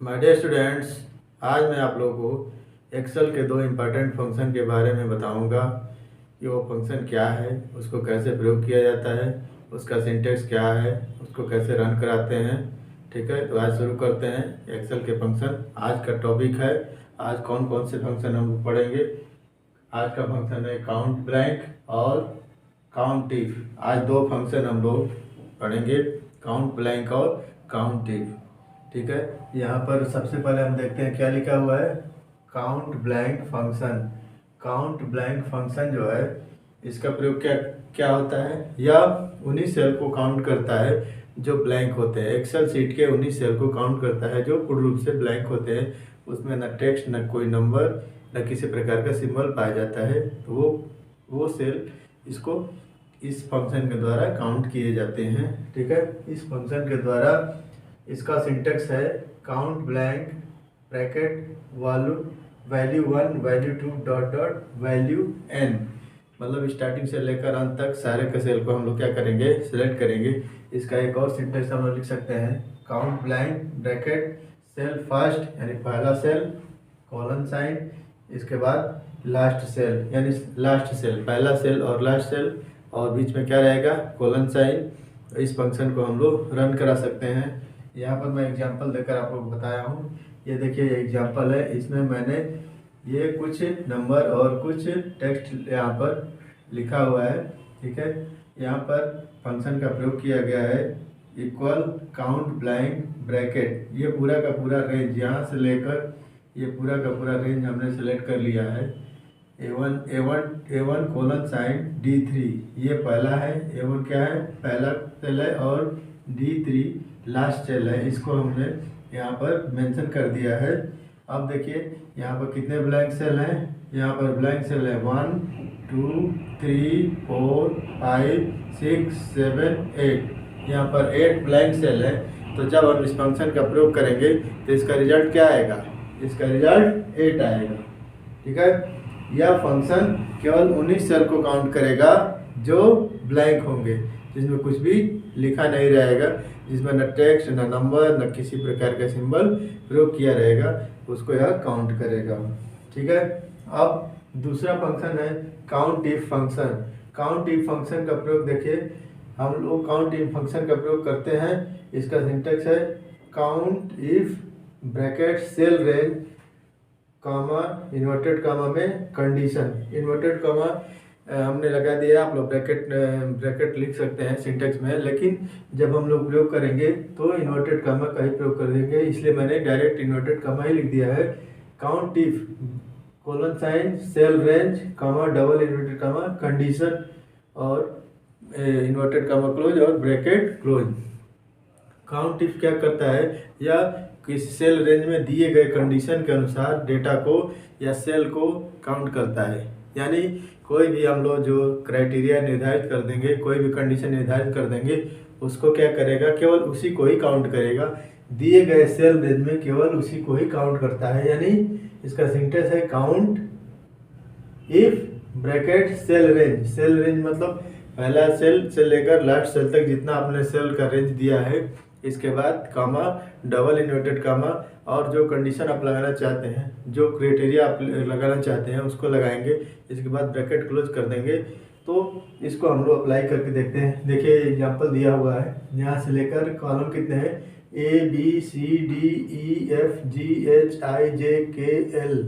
My dear students, आज मैं आप लोगों को एक्सेल के दो इम्पॉर्टेंट फंक्शन के बारे में बताऊंगा कि वो फंक्शन क्या है, उसको कैसे प्रयोग किया जाता है, उसका सिंटेक्स क्या है, उसको कैसे रन कराते हैं। ठीक है, तो आज शुरू करते हैं एक्सेल के फंक्शन। आज का टॉपिक है, आज कौन कौन से फंक्शन हम लोग पढ़ेंगे। आज का फंक्शन है काउंट ब्लैंक और काउंट इफ। आज दो फंक्शन हम लोग पढ़ेंगे, काउंट ब्लैंक और काउंट इफ। ठीक है, यहाँ पर सबसे पहले हम देखते हैं क्या लिखा हुआ है। Count blank function. Count blank function जो है, इसका प्रयोग क्या क्या होता है, या उन्हीं सेल को काउंट करता है जो ब्लैंक होते हैं। एक्सेल सीट के उन्हीं सेल को काउंट करता है जो पूर्ण रूप से ब्लैंक होते हैं, उसमें न टेक्स्ट, न कोई नंबर, न किसी प्रकार का सिंबल पाया जाता है। तो वो सेल इसको इस फंक्शन के द्वारा काउंट किए जाते हैं। ठीक है, इस फंक्शन के द्वारा इसका सिंटेक्स है count blank bracket value 1 value 2 dot dot value n। मतलब स्टार्टिंग से लेकर अंत तक सारे के सेल को हम लोग क्या करेंगे, सिलेक्ट करेंगे। इसका एक और सिंटेक्स हम लोग लिख सकते हैं, count blank bracket cell first यानी पहला सेल, कॉलन साइन, इसके बाद लास्ट सेल यानी लास्ट सेल, पहला सेल और लास्ट सेल, और बीच में क्या रहेगा, कॉलन साइन। इस फंक्शन को हम लोग रन करा सकते हैं। यहाँ पर मैं एग्जांपल देकर आप लोग बताया हूँ। ये देखिए, ये एग्जांपल है, इसमें मैंने ये कुछ नंबर और कुछ टेक्स्ट यहाँ पर लिखा हुआ है। ठीक है, यहाँ पर फंक्शन का प्रयोग किया गया है इक्वल काउंट ब्लैंक ब्रैकेट। ये पूरा का पूरा रेंज, यहाँ से लेकर ये पूरा का पूरा रेंज हमने सेलेक्ट कर लिया है। A1 कॉलन साइन D3, ये पहला है। A1 क्या है, पहला सेल है, और D3 लास्ट सेल है। इसको हमने यहाँ पर मेंशन कर दिया है। अब देखिए यहाँ पर कितने ब्लैंक सेल हैं। यहाँ पर ब्लैंक सेल है 1 2 3 4 5 6 7 8। यहाँ पर 8 ब्लैंक सेल है। तो जब हम इस फंक्शन का प्रयोग करेंगे तो इसका रिजल्ट क्या आएगा, इसका रिजल्ट 8 आएगा। ठीक है, यह फंक्शन केवल उन्हीं सेल को काउंट करेगा जो ब्लैंक होंगे, जिसमें कुछ भी लिखा नहीं रहेगा, जिसमें न टेक्स्ट, न नंबर, न किसी प्रकार का सिंबल प्रयोग किया रहेगा, उसको यह काउंट करेगा। ठीक है, अब दूसरा फंक्शन है count if function. Count if function का प्रयोग देखिए, हम लोग काउंट इफ फंक्शन का प्रयोग करते हैं। इसका सिंटेक्स है count if bracket cell range comma inverted comma में कंडीशन। इन्वर्टेड कामा हमने लगा दिया, आप लोग ब्रैकेट लिख सकते हैं सिंटेक्स में, लेकिन जब हम लोग प्रयोग करेंगे तो इन्वर्टेड कामा का ही प्रयोग कर देंगे, इसलिए मैंने डायरेक्ट इन्वर्टेड कामा ही लिख दिया है। Count if colon sign cell range comma double inverted comma condition, और इन्वर्टेड कामा क्लोज और ब्रैकेट क्लोज। काउंट इफ क्या करता है, या किसी सेल रेंज में दिए गए कंडीशन के अनुसार डेटा को या सेल को काउंट करता है। यानी कोई भी हम लोग जो क्राइटेरिया निर्धारित कर देंगे, कोई भी कंडीशन निर्धारित कर देंगे, उसको क्या करेगा, केवल उसी को ही काउंट करेगा। दिए गए सेल रेंज में केवल उसी को ही काउंट करता है। यानी इसका सिंटेक्स है count if bracket cell range. Cell range मतलब पहला सेल से लेकर लास्ट सेल तक जितना आपने सेल का रेंज दिया है, इसके बाद कामा डबल इन्वर्टेड कामा, और जो कंडीशन आप लगाना चाहते हैं, जो क्राइटेरिया आप लगाना चाहते हैं, उसको लगाएंगे। इसके बाद ब्रैकेट क्लोज कर देंगे। तो इसको हम लोग अप्लाई करके देखते हैं। देखिए एग्जांपल दिया हुआ है, यहाँ से लेकर कॉलम कितने हैं, ABCDEFGHIJKL,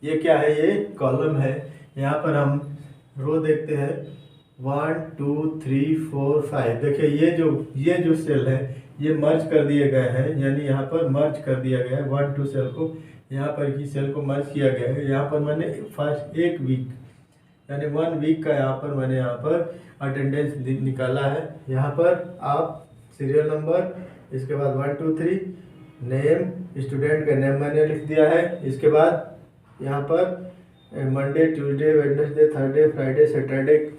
ये क्या है, ये कॉलम है। यहाँ पर हम रो देखते हैं 1 2 3 4 5। देखिए ये जो सेल है ये मर्ज कर दिए गए हैं, यानी यहाँ पर मर्ज कर दिया गया है 1 2 सेल को, यहाँ पर की सेल को मर्ज किया गया है। यहाँ पर मैंने फर्स्ट एक वीक यानी 1 वीक का यहाँ पर मैंने यहाँ पर अटेंडेंस निकाला है। यहाँ पर आप सीरियल नंबर, इसके बाद 1 2 3 नेम, स्टूडेंट का नेम मैंने लिख दिया है। इसके बाद यहाँ पर Monday Tuesday Wednesday Thursday Friday Saturday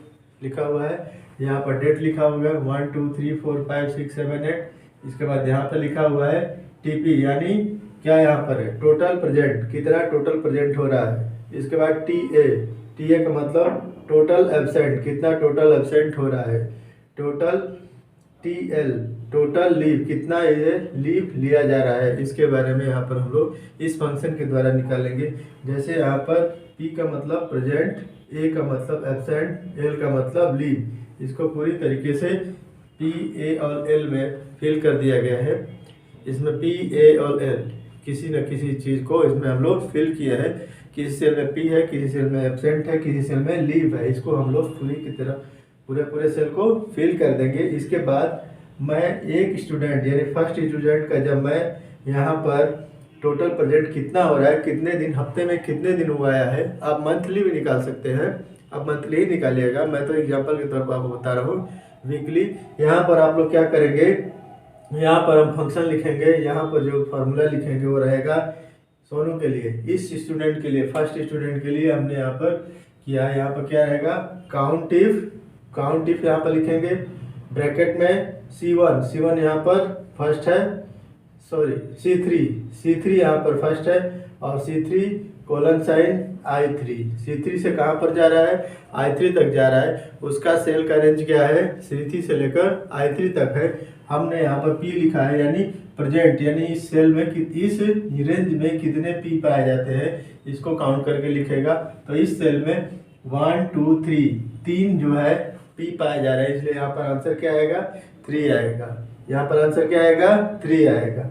लिखा हुआ है। यहाँ पर डेट लिखा हुआ है 1 2 3 4 5 6 7 8। इसके बाद यहाँ पर लिखा हुआ है TP, यानी क्या यहाँ पर है, टोटल प्रेजेंट, कितना टोटल प्रेजेंट हो रहा है। इसके बाद TA का मतलब टोटल एब्सेंट, कितना टोटल एब्सेंट हो रहा है। टोटल TL टोटल लीव, कितना ये लीव लिया जा रहा है, इसके बारे में यहाँ पर हम लोग इस फंक्शन के द्वारा निकालेंगे। जैसे यहाँ पर P का मतलब प्रेजेंट, A का मतलब एब्सेंट, L का मतलब लीव, इसको पूरी तरीके से P, A और L में फिल कर दिया गया है। इसमें P, A और L किसी न किसी चीज़ को इसमें हम लोग फिल किया है। किसी सेल में P है, किसी सेल में एब्सेंट है, किसी सेल में लीव है, इसको हम लोग पूरी की तरह पूरे सेल को फिल कर देंगे। इसके बाद मैं एक स्टूडेंट यानी फर्स्ट स्टूडेंट का जब मैं यहाँ पर टोटल प्रेजेंट कितना हो रहा है, कितने दिन, हफ्ते में कितने दिन हुआ है, आप मंथली भी निकाल सकते हैं, आप मंथली ही निकालिएगा, मैं तो एग्जांपल के तौर पर आपको बता रहा हूँ। वीकली यहाँ पर आप लोग क्या करेंगे, यहाँ पर हम फंक्शन लिखेंगे, यहाँ पर जो फार्मूला लिखेंगे वो रहेगा सोनू के लिए, इस स्टूडेंट के लिए, फर्स्ट स्टूडेंट के लिए हमने यहाँ पर किया है। यहाँ पर क्या रहेगा, काउंट इफ यहाँ पर लिखेंगे ब्रैकेट में C1 यहाँ पर फर्स्ट है, सॉरी C3 यहाँ पर फर्स्ट है, और C3 colon sign I3, C3 से कहाँ पर जा रहा है, I3 तक जा रहा है, उसका सेल का रेंज क्या है, C3 से लेकर I3 तक है। हमने यहाँ पर P लिखा है यानी प्रेजेंट, यानी इस सेल में इस रेंज में कितने P पाए जाते हैं, इसको काउंट करके लिखेगा। तो इस सेल में 1 2 3 जो है P पाया जा रहा है, इसलिए यहाँ पर आंसर क्या आएगा, 3 आएगा। यहाँ पर आंसर क्या आएगा, 3 आएगा।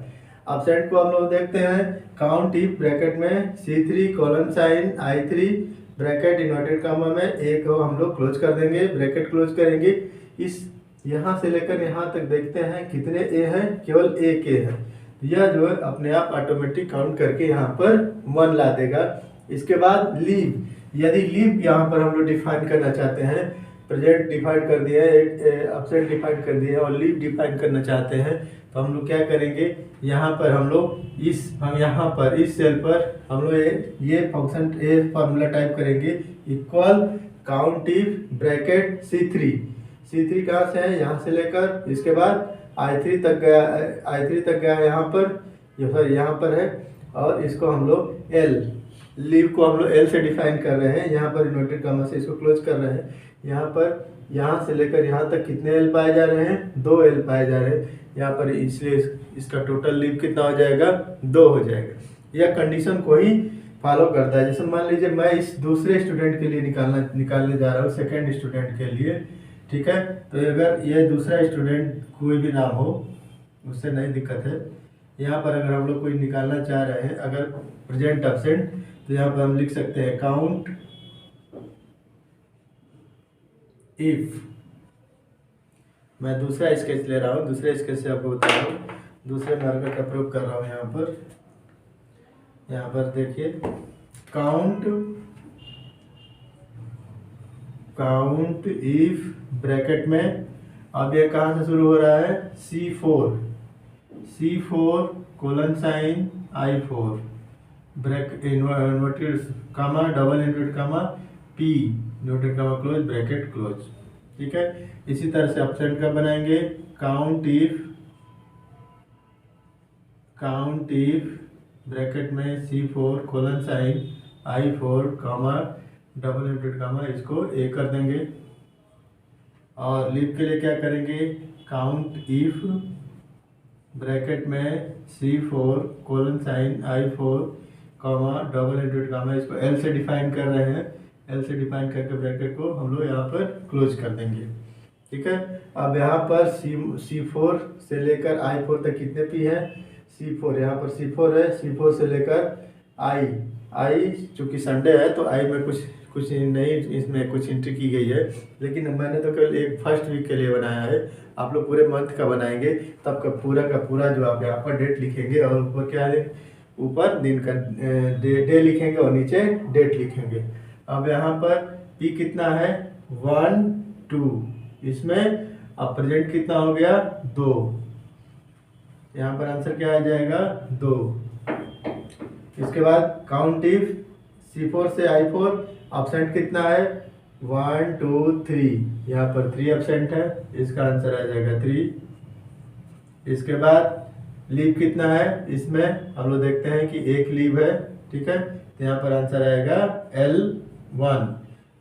एब्सेंट को हम लोग देखते हैं, काउंट इफ ब्रैकेट में C3 colon sign I3 bracket inverted comma में, एक को हम लोग क्लोज कर देंगे, ब्रैकेट क्लोज करेंगे। इस यहाँ से लेकर यहाँ तक देखते हैं कितने A हैं, केवल एक A है, यह जो है अपने आप ऑटोमेटिक काउंट करके यहाँ पर 1 ला देगा। इसके बाद लीव, यदि लीव यहाँ पर हम लोग डिफाइन करना चाहते हैं, प्रेजेंट डिफाइन कर दिया है, एब्सेंट डिफाइन कर दिया है और लीव डिफाइन करना चाहते हैं, तो हम लोग क्या करेंगे, यहाँ पर हम लोग यहाँ पर इस सेल पर हम लोग ये फंक्शन ये फार्मूला टाइप करेंगे, equal count if bracket C3 कहाँ से है, यहाँ से लेकर इसके बाद I3 तक गया यहाँ पर, यहाँ पर है, और इसको हम लोग लीव को हम लोग L से डिफाइन कर रहे हैं, यहाँ पर इन्वर्टेड कामा से इसको क्लोज कर रहे हैं। यहाँ पर यहाँ से लेकर यहाँ तक कितने L पाए जा रहे हैं, 2 L पाए जा रहे हैं यहाँ पर, इसलिए इसका टोटल लीव कितना हो जाएगा, 2 हो जाएगा। यह कंडीशन को ही फॉलो करता है। जैसे मान लीजिए मैं इस दूसरे स्टूडेंट के लिए निकालने जा रहा हूँ, सेकेंड स्टूडेंट के लिए, ठीक है। तो अगर ये दूसरा स्टूडेंट कोई भी नाम हो, उससे नहीं दिक्कत है। यहाँ पर अगर हम लोग कोई निकालना चाह रहे हैं, अगर प्रेजेंट एब्सेंट, तो यहाँ पर हम लिख सकते हैं काउंट इफ, मैं दूसरा स्केच ले रहा हूँ, दूसरे स्केच से आपको बता रहा हूँ, दूसरे मार्कर का प्रयोग कर रहा हूँ। यहाँ पर देखिए काउंट इफ ब्रैकेट में, अब ये कहाँ से शुरू हो रहा है, C4 colon sign I4 bracket inverted comma double inverted comma P inverted comma close bracket close, ठीक है। इसी तरह से एब्सेंट का बनाएंगे, काउंट इफ ब्रैकेट में C4 कोलन साइन I4 कामा डबल इन्वर्टेड कामा, इसको A कर देंगे। और लीव के लिए क्या करेंगे, काउंट इफ ब्रैकेट में C4 कोलन साइन I4 कामा डबल इन्वर्टेड कामा, इसको L से डिफाइन कर रहे हैं, L से डिफाइन करके ब्रैकेट को हम लोग यहाँ पर क्लोज कर देंगे, ठीक है। अब यहाँ पर C4 से लेकर I4 तक कितने P है, C4 यहाँ पर C4 है, C4 से लेकर I चूँकि संडे है तो I में कुछ नहीं, इसमें कुछ एंट्री की गई है, लेकिन मैंने तो केवल एक फर्स्ट वीक के लिए बनाया है। आप लोग पूरे मंथ का बनाएंगे, तब का पूरा जो आप यहाँ पर डेट लिखेंगे, और ऊपर क्या है, ऊपर दिन का डे लिखेंगे और नीचे डेट लिखेंगे। अब यहाँ पर P कितना है, 1 2, इसमें अब प्रेजेंट कितना हो गया, 2, यहाँ पर आंसर क्या आ जाएगा, 2। इसके बाद काउंट इफ C4 से I4, एब्सेंट कितना है, 1 2 3, यहाँ पर 3 एब्सेंट है, इसका आंसर आ जाएगा 3। इसके बाद लीव कितना है, इसमें हम लोग देखते हैं कि एक लीव है, ठीक है, तो यहाँ पर आंसर आएगा L1।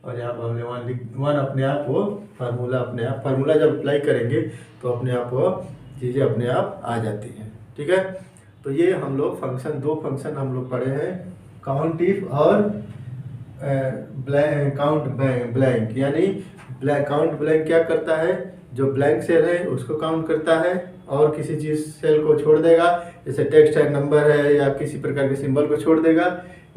और यहाँ पर हमने वन अपने आप वो फार्मूला जब अप्लाई करेंगे तो अपने आप वो चीज़ें अपने आप आ जाती हैं। ठीक है, तो ये हम लोग दो फंक्शन हम लोग पढ़े हैं, काउंट इफ और काउंट ब्लैंक। यानी काउंट ब्लैंक क्या करता है, जो ब्लैंक सेल है उसको काउंट करता है और किसी चीज़ सेल को छोड़ देगा, जैसे टेक्स्ट है, नंबर है या किसी प्रकार के सिंबल को छोड़ देगा।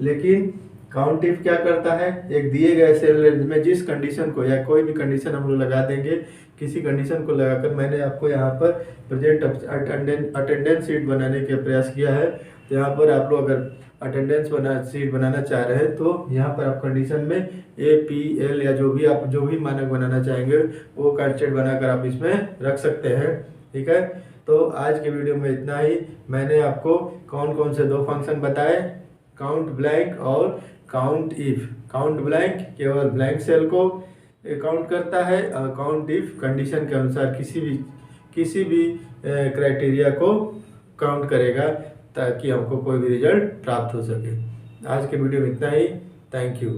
लेकिन काउंट इफ क्या करता है, एक दिए गए सेल रेंज में जिस कंडीशन को या कोई भी कंडीशन हम लोग लगा देंगे, किसी कंडीशन को लगाकर मैंने आपको यहाँ पर प्रेजेंट अटेंडेंस शीट बनाने का प्रयास किया है। तो यहाँ पर आप लोग अगर अटेंडेंस शीट बनाना चाह रहे हैं तो यहाँ पर आप कंडीशन में APL या जो भी मानक बनाना चाहेंगे वो कांस्टेंट बनाकर आप इसमें रख सकते हैं। ठीक है, तो आज के वीडियो में इतना ही। मैंने आपको कौन कौन से दो फंक्शन बताए, काउंट ब्लैंक और काउंट इफ। काउंट ब्लैंक केवल ब्लैंक सेल को काउंट करता है और काउंट इफ कंडीशन के अनुसार किसी भी क्राइटेरिया को काउंट करेगा ताकि हमको कोई भी रिजल्ट प्राप्त हो सके। आज के वीडियो में इतना ही। Thank you.